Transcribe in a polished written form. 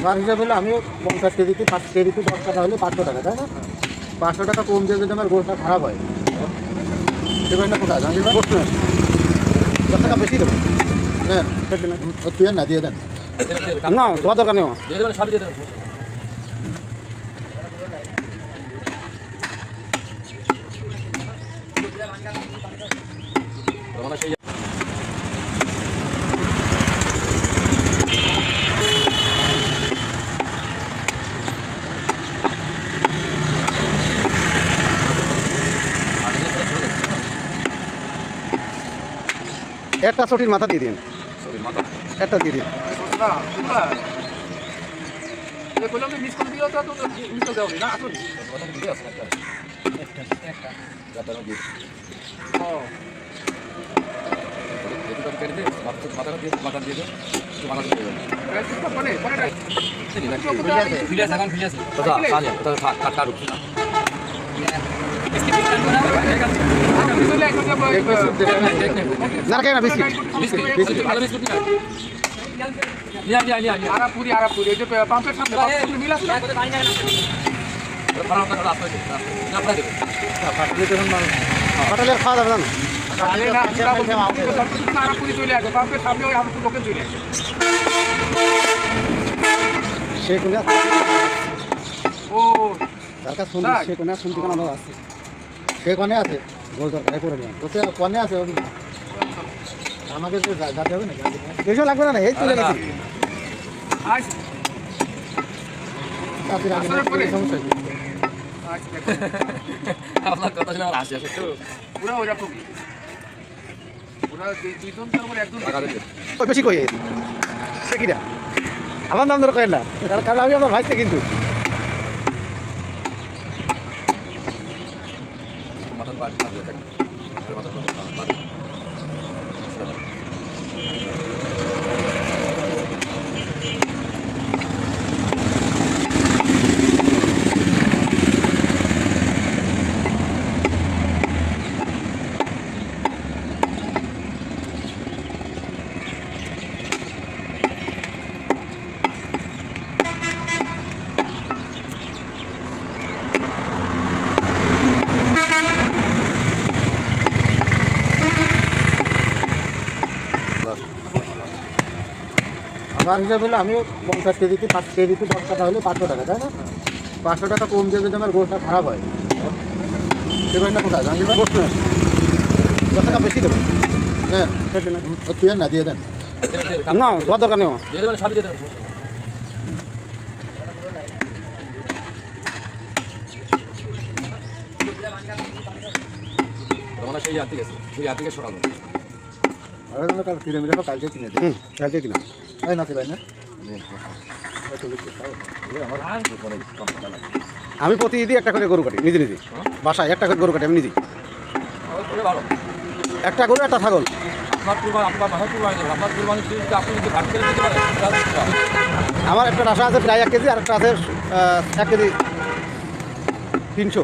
আমার হিসাব হলে আমি 50 কেজিতে 5 কেজিতে 10 টাকা হলে 500 টাকা, তাই না? 500 টাকা কম দিয়ে যদি আমার গোলটা খারাপ হয় সেখানে না কোথায় জানি করতে 10 টাকা বেশি দেবো। হ্যাঁ তুই না দিয়ে দেন না তোমার দরকার নেই। একটা ছটির মাথা দিয়ে দিন, একটা দিয়ে দিন। না কেন বিস্কিট পাম্পের সামনে মিল আছে না? হোটেলের খাওয়া যাবে না। চলে আসবে পাম্পের সামনে ওই আমাদের লোকে চলে আসবে। সে কোনে ও তার কাছে শুনতে সে কোনে শুনতে কেন আছে, সে কনে আছে গোল দরকার করে দিন। ওতে কনে আছে আমাকে তো যাতে হবে না বেশি লাগবে না, এই চলে গেছি। আজ তাদের আগে সমস্যা কি? আপনার কথা শুনে আমার হাসি আসে তো। পুরো ওরকম পুরো দুইজন তার উপর একজন ওই বেশি কই সে কিনা আমার নাম ধরে কয়েন না, কারণ আমি আমার ভাইতে কিন্তু মাথার পাট আমার হিসাব হলে আমি 50 কেজিতে 5 কেজিতে 10 টাকা হলে 500 টাকা, তাই না? 500 টাকা কম দিয়ে যদি আমার গোলটা খারাপ হয় সেখানে না কোথায় জানি করতে 10 টাকা বেশি দেবো। হ্যাঁ তুই না দিয়ে দেন না তোমার দরকার নেই। সবই দিয়ে দেবেন। মানে সেই হাত থেকে সেই হাত থেকে সরানো আর কাল কিনে মিলে কালকে কিনে দিই কালকে কিনা তাই না ভাই না আমি প্রতিদিন একটা করে গরু কাটি নিজে নিজে, বাসায় একটা করে গরু কাটি আমি নিজেই। ভালো একটা গরু একটা ছাগল। আপনার কুরবানি আপনার ভালো কুরবানি দেবেন। আপনার কুরবানি যদি আপনি যদি ভাগ করে দিতে পারেন আমার একটা রাশা আছে প্রায় 1 কেজি, আর একটা আছে 1 কেজি 300।